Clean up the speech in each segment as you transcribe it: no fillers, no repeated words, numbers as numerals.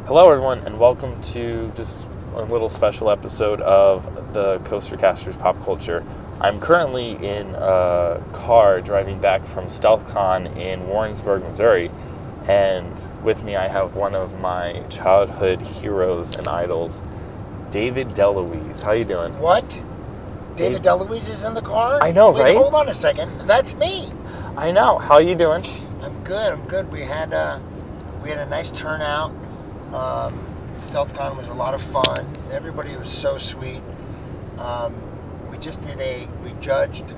Hello, everyone, and welcome to just a little special episode of the TheCoasterCasters Pop Culture. I'm currently in a car driving back from StealthCon in Warrensburg, Missouri, and with me I have one of my childhood heroes and idols, David DeLuise. How you doing? What? David DeLuise is in the car? I know, right? Hold on a second. That's me. I know. How you doing? I'm good. We had a nice turnout. StealthCon was a lot of fun. Everybody was so sweet. We judged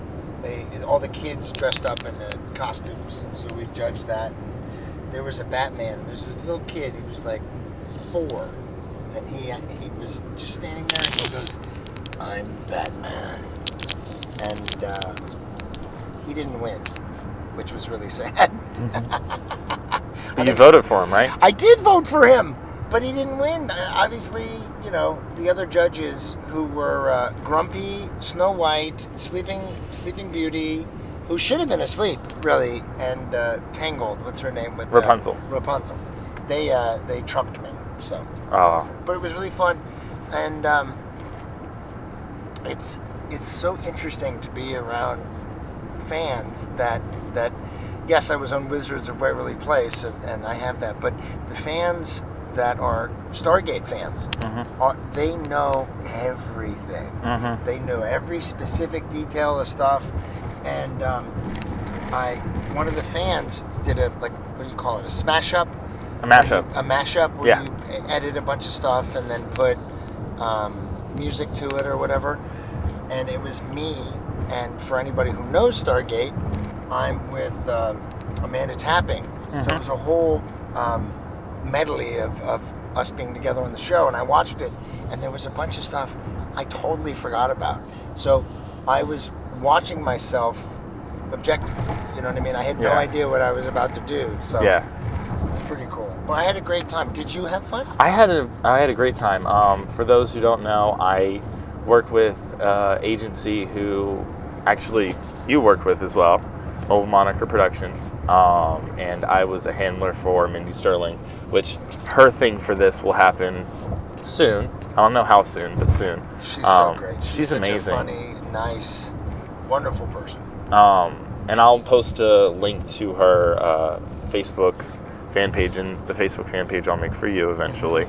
all the kids dressed up in the costumes. So we judged that. And there was a Batman. There's this little kid. He was like 4. And he was just standing there and he goes, "I'm Batman." And he didn't win, which was really sad. But you voted for him, right? I did vote for him, but he didn't win. Obviously, the other judges who were Grumpy, Snow White, Sleeping Beauty, who should have been asleep, really, and Tangled. What's her name? With Rapunzel. Rapunzel. They trumped me. So. Oh. But it was really fun, and it's so interesting to be around fans that yes, I was on Wizards of Waverly Place, and I have that, but the fans that are Stargate fans, they know everything. They know every specific detail of stuff, and one of the fans did what do you call it, a smash up? A mashup. A mashup where you edit a bunch of stuff and then put music to it or whatever, and it was me. And for anybody who knows Stargate, I'm with Amanda Tapping. So it was a whole medley of us being together on the show, and I watched it, and there was a bunch of stuff I totally forgot about. So I was watching myself objectively, you know what I mean? I had no idea what I was about to do, so it was pretty cool. Well, I had a great time. Did you have fun? I had a great time. For those who don't know, I work with an agency who actually you work with as well, Mobile Moniker Productions, and I was a handler for Mindy Sterling, which her thing for this will happen soon. I don't know how soon, but soon. She's so great. She's amazing. A funny, nice, wonderful person. And I'll post a link to her Facebook fan page, and the Facebook fan page I'll make for you eventually.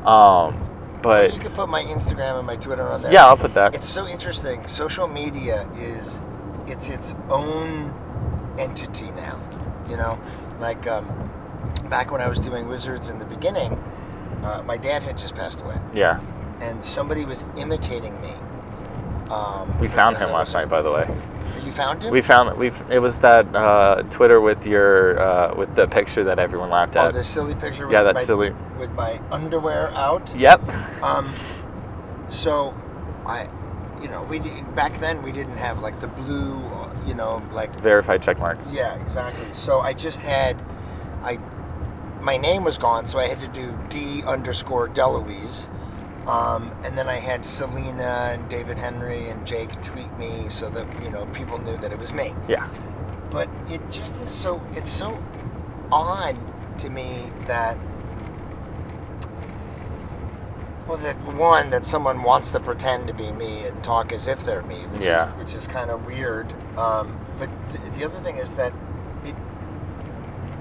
But you can put my Instagram and my Twitter on there. Yeah, I'll put that. It's so interesting. Social media it's its own entity now. Like back when I was doing Wizards in the beginning, my dad had just passed away. Yeah. And somebody was imitating me. We found him last night, by the way. You found him? We found it. It was that Twitter with your with the picture that everyone laughed at. Oh, the silly picture. Silly. With my underwear out. Yep. So back then we didn't have like the blue, verified check mark. Yeah, exactly. So I just had, my name was gone, so I had to do D_DeLuise. And then I had Selena and David Henry and Jake tweet me so that, people knew that it was me. Yeah. But it just is it's so odd to me that, that someone wants to pretend to be me and talk as if they're me, which is kind of weird. But the other thing is that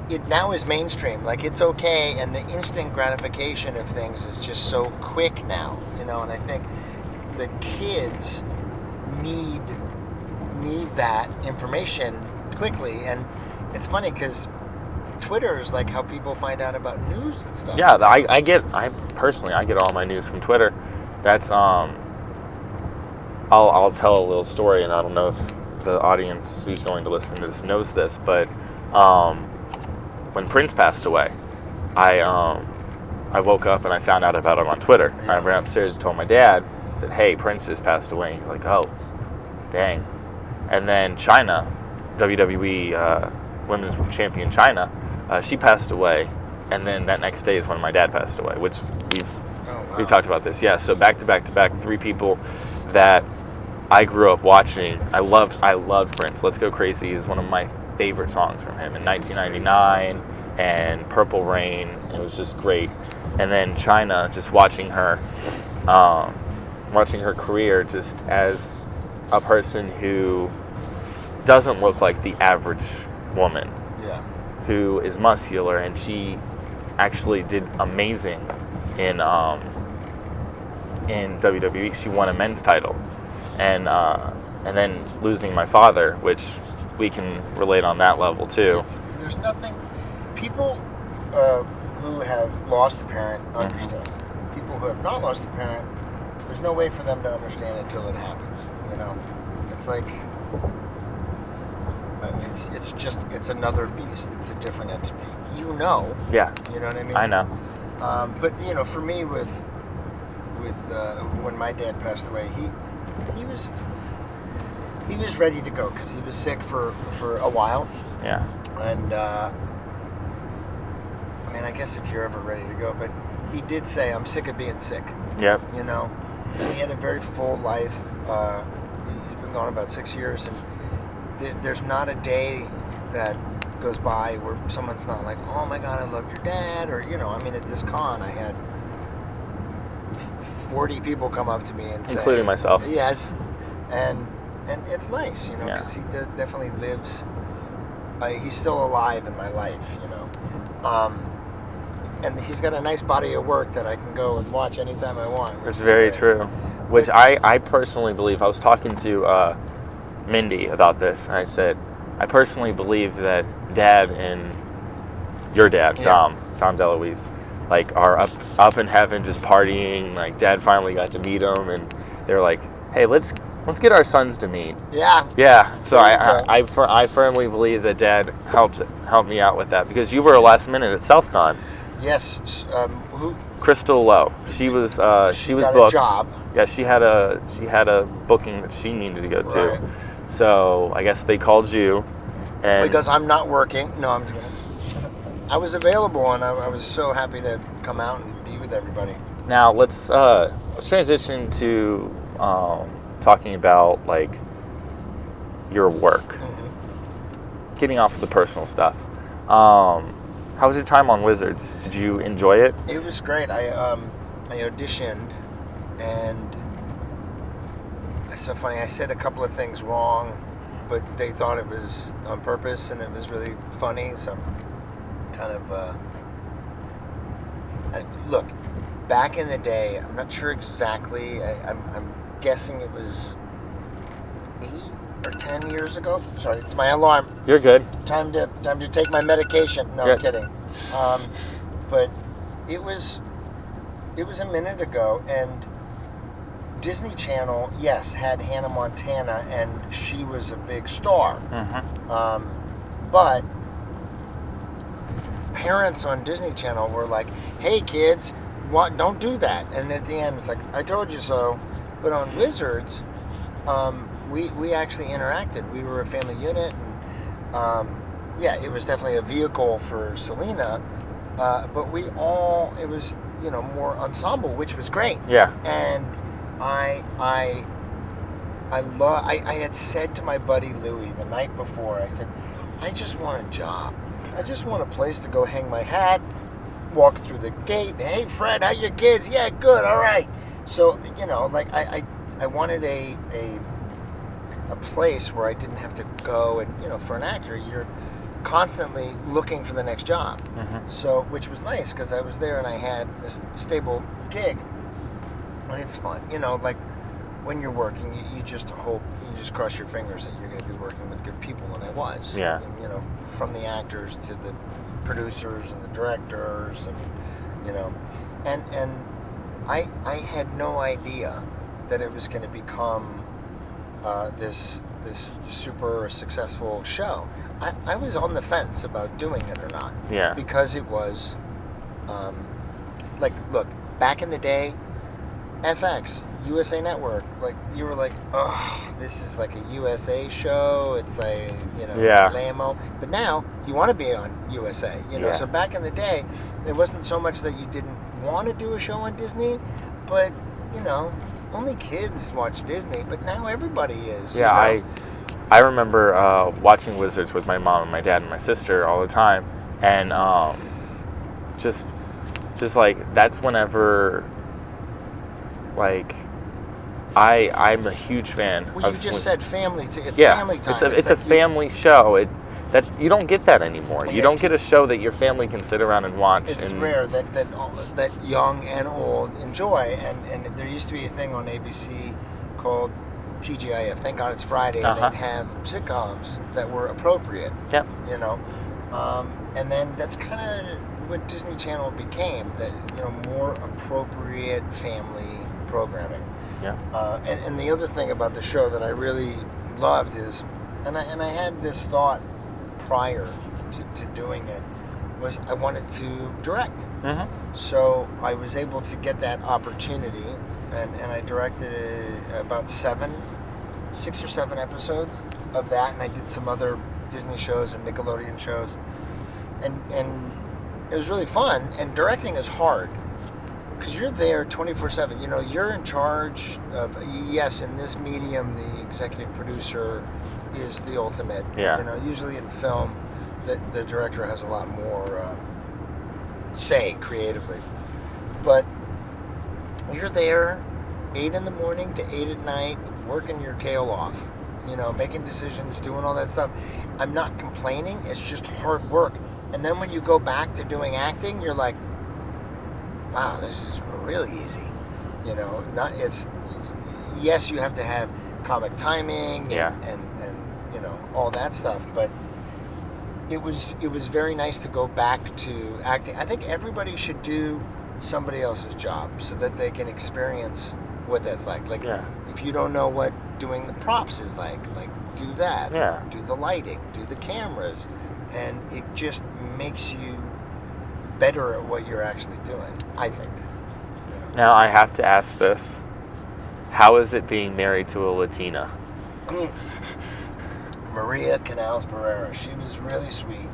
it now is mainstream. Like, it's okay, and the instant gratification of things is just so quick now, and I think the kids need that information quickly. And it's funny because Twitter is like how people find out about news and stuff. Yeah, I get all my news from Twitter. That's I'll tell a little story, and I don't know if the audience who's going to listen to this knows this, but when Prince passed away, I woke up and I found out about him on Twitter. Yeah. I ran upstairs and told my dad, said, "Hey, Prince just passed away." He's like, "Oh, dang." And then China, WWE Women's Champion China, she passed away, and then that next day is when my dad passed away, which we've talked about this. Yeah, so back to back, 3 people that I grew up watching. I loved Prince. Let's Go Crazy is one of my favorite songs from him in 1999, and Purple Rain. It was just great. And then China, just watching her career just as a person who doesn't look like the average woman, who is muscular, and she actually did amazing in WWE. She won a men's title, and then losing my father, which we can relate on that level too. There's nothing. People who have lost a parent understand. People who have not lost a parent, there's no way for them to understand it until it happens. You know, it's like it's another beast. It's a different entity. You know. Yeah. You know what I mean? I know. But you know, for me, with when my dad passed away, he was ready to go because he was sick for a while. Yeah. And I mean, I guess if you're ever ready to go, but he did say, "I'm sick of being sick." Yep. You know, he had a very full life. He's been gone about 6 years, and there's not a day that goes by where someone's not like, "Oh my God, I loved your dad," or you know, I mean, at this con, I had 40 people come up to me and say, including myself. Yes, and it's nice, you know, Yeah. because he definitely lives. He's still alive in my life, you know. And he's got a nice body of work that I can go and watch anytime I want. It's very true. Which I personally believe. I was talking to Mindy about this, and I said, I personally believe that Dad and your dad, Dom DeLuise, like are up in heaven just partying. Like Dad finally got to meet him, and they're like, "Hey, let's get our sons to meet." Yeah. Yeah. So I firmly believe that Dad helped me out with that because you were last minute at SouthCon. Yes. Who? Crystal Lowe. She was got booked. A job. Yeah, she had a booking that she needed to go to. Right. So I guess they called you, and Because I'm not working. No, I'm just kidding. I was available, and I was so happy to come out and be with everybody. now let's transition to talking about like your work. Mm-hmm. Getting off of the personal stuff. How was your time on Wizards? Did you enjoy it? It was great. I auditioned, and it's so funny. I said a couple of things wrong, but they thought it was on purpose, and it was really funny. So I'm kind of look. Back in the day, I'm not sure exactly. I'm guessing it was 8 or 10 years ago. Sorry, it's my alarm. You're good. Time to take my medication. No, I'm kidding. But it was a minute ago, and Disney Channel, yes, had Hannah Montana, and she was a big star. Mm-hmm. But parents on Disney Channel were like, "Hey kids, don't do that." And at the end, it's like, "I told you so." But on Wizards, we actually interacted. We were a family unit, and it was definitely a vehicle for Selena. But it was more ensemble, which was great. Yeah. And I had said to my buddy Louie the night before, I said, "I just want a job. I just want a place to go hang my hat, walk through the gate. Hey, Fred, how your kids? Yeah, good. All right." So I wanted a place where I didn't have to go, and for an actor, you're constantly looking for the next job. Mm-hmm. So, which was nice because I was there and I had a stable gig, and it's fun. Like when you're working, you just hope, you just cross your fingers that you're going to be working with good people, and I was. Yeah. And, from the actors to the producers and the directors, and I had no idea that it was going to become this super successful show. I was on the fence about doing it or not. Yeah. Because it was, look, back in the day, FX, USA Network, you were like, oh, this is like a USA show. It's like, lame-o. But now, you want to be on USA, Yeah. So back in the day, it wasn't so much that you didn't want to do a show on Disney, but, only kids watch Disney, but now everybody is. Yeah, I remember watching Wizards with my mom and my dad and my sister all the time, and just just like that's whenever, like, I'm a huge fan. Well, you just said family. It's yeah, family time. It's a family show. That you don't get that anymore. You don't get a show that your family can sit around and watch. It's rare that young and old enjoy. And there used to be a thing on ABC called TGIF. Thank God it's Friday. And they'd have sitcoms that were appropriate. Yep. You know, and then that's kind of what Disney Channel became. That, you know, more appropriate family programming. Yeah. And the other thing about the show that I really loved is, and I had this thought prior to doing it, was I wanted to direct. Mm-hmm. So I was able to get that opportunity, and I directed about 6 or 7 episodes of that, and I did some other Disney shows and Nickelodeon shows, and it was really fun. And directing is hard because you're there 24/7. You know, you're in charge of. Yes, in this medium, the executive producer is the ultimate. Yeah. You know, usually in film, the director has a lot more say creatively, but you're there 8 in the morning to 8 at night, working your tail off. You know, making decisions, doing all that stuff. I'm not complaining. It's just hard work. And then when you go back to doing acting, you're like, wow, this is really easy. You know, yes, you have to have comic timing and you know, all that stuff, but it was very nice to go back to acting. I think everybody should do somebody else's job so that they can experience what that's like. Like, if you don't know what doing the props is like do that. Yeah. Do the lighting, do the cameras, and it just makes you better at what you're actually doing, I think. You know? Now I have to ask this: how is it being married to a Latina? Maria Canals Barrera. She was really sweet.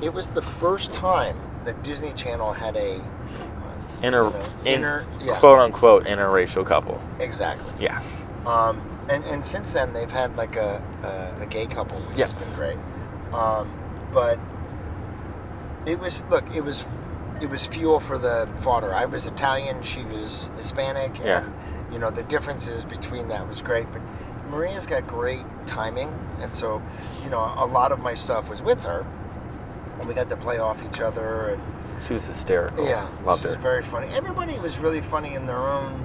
It was the first time that Disney Channel had a quote unquote interracial couple. Exactly. Yeah. And since then they've had like a gay couple, which has been great. But it was fuel for the fodder. I was Italian, she was Hispanic, and you know, the differences between that was great. But Maria's got great timing, and so, you know, a lot of my stuff was with her, and we got to play off each other. And she was hysterical. Yeah, loved her. She was very funny. Everybody was really funny in their own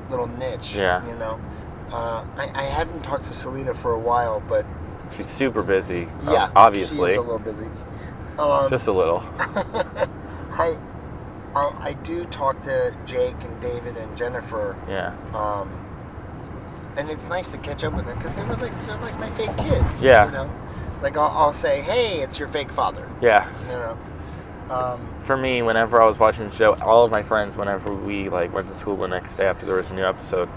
little niche. Yeah. You know, I haven't talked to Selena for a while, but she's super busy. Yeah, obviously. She's a little busy. Just a little. I do talk to Jake and David and Jennifer. Yeah. And it's nice to catch up with them because they're like my fake kids. Yeah. You know, like I'll say, hey, it's your fake father. Yeah. You know. For me, whenever I was watching the show, all of my friends, whenever we like went to school the next day after there was a new episode,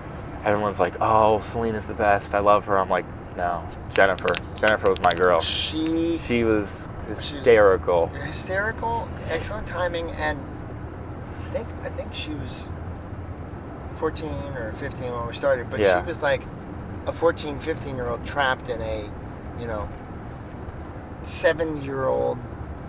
everyone's like, "Oh, Selena's the best. I love her." I'm like, "No, Jennifer. Jennifer was my girl. She was hysterical. Hysterical, excellent timing, and I think she was 14 or 15 when we started, but she was like a 14, 15-year-old trapped in a, you know, 7-year-old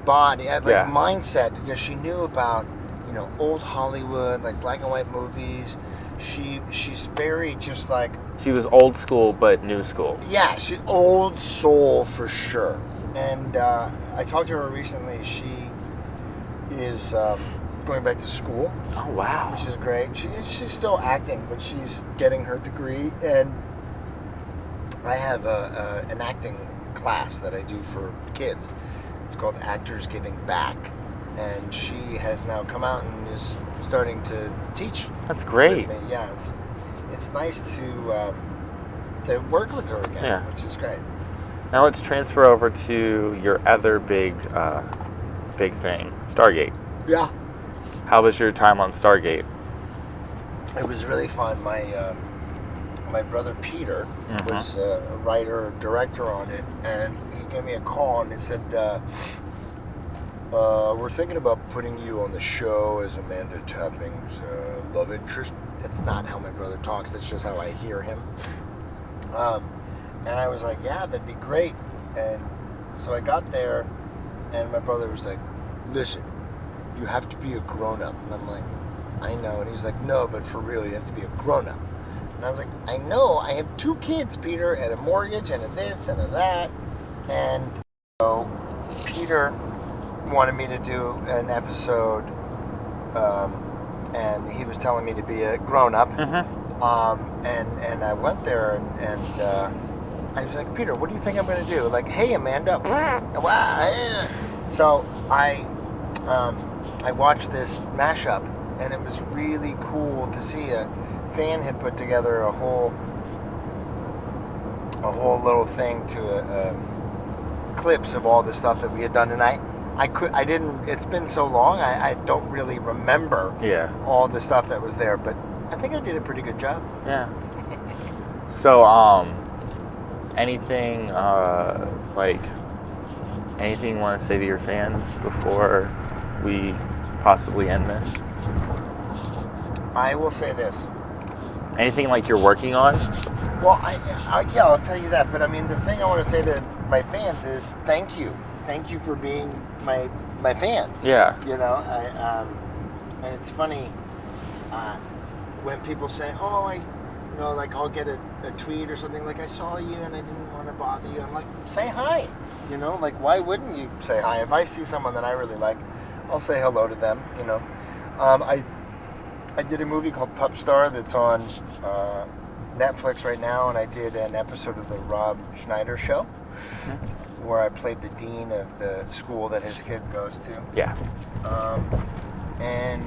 body, mindset, because she knew about, you know, old Hollywood, like black and white movies. She's very just like... She was old school, but new school. Yeah, she's old soul for sure. And I talked to her recently. She is going back to school. Oh, wow. Which is great. She's still acting, but she's getting her degree. And I have an acting class that I do for kids. It's called Actors Giving Back. And she has now come out and is starting to teach. That's great. With me. Yeah, it's nice to work with her again, which is great. Now let's transfer over to your other big thing, Stargate. Yeah. How was your time on Stargate? It was really fun. My brother Peter was a writer, director on it, and he gave me a call and he said, we're thinking about putting you on the show as Amanda Tapping's love interest. That's not how my brother talks. That's just how I hear him. And I was like, yeah, that'd be great. And so I got there, and my brother was like, listen, you have to be a grown-up. And I'm like, I know. And he's like, no, but for real, you have to be a grown-up. And I was like, I know. I have 2 kids, Peter, and a mortgage, and a this, and a that. And so Peter wanted me to do an episode, and he was telling me to be a grown-up. And I went there, and I was like, Peter, what do you think I'm going to do? Like, hey, Amanda. So I watched this mashup, and it was really cool to see. A fan had put together a whole little thing to clips of all the stuff that we had done, and I didn't. It's been so long, I don't really remember all the stuff that was there, but I think I did a pretty good job. Yeah. So, anything anything you want to say to your fans before we possibly end this? I will say this. Anything like you're working on? Well, I'll tell you that. But I mean, the thing I want to say to my fans is thank you. Thank you for being my fans. Yeah. You know, and it's funny when people say, "Oh, I'll get a tweet or something like I saw you and I didn't want to bother you." I'm like, say hi. You know, like why wouldn't you say hi? If I see someone that I really like, I'll say hello to them. You know, I did a movie called Pup Star that's on Netflix right now, and I did an episode of the Rob Schneider Show where I played the dean of the school that his kid goes to. Yeah. And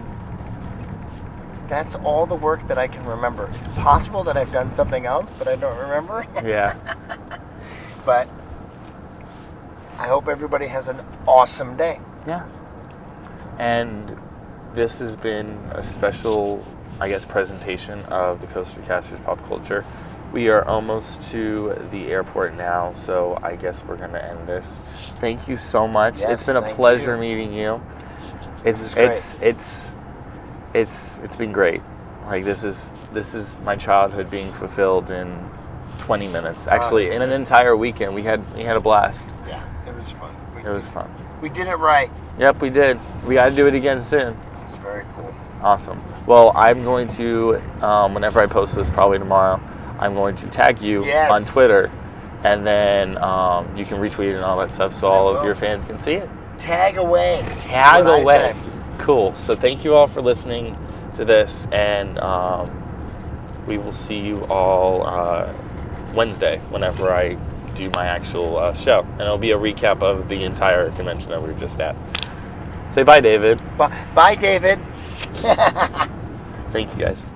that's all the work that I can remember. It's possible that I've done something else, but I don't remember. Yeah. But I hope everybody has an awesome day. Yeah. And this has been a special, I guess, presentation of the TheCoasterCasters Pop Culture. We are almost to the airport now, so I guess we're going to end this. Thank you so much. Yes, it's been a pleasure meeting you. It's been great. Like this is my childhood being fulfilled in 20 minutes. Actually, in an entire weekend, we had a blast. Yeah, it was fun. It was fun. We did it right. Yep, we did. We got to do it again soon. It's very cool. Awesome. Well, I'm going to, whenever I post this, probably tomorrow, I'm going to tag you on Twitter, and then you can retweet it and all that stuff so all of your fans can see it. Tag away. Tag away. Cool. So thank you all for listening to this, and we will see you all Wednesday whenever I do my actual show. And it'll be a recap of the entire convention that we were just at. Say bye, David. Bye, David. Thank you, guys.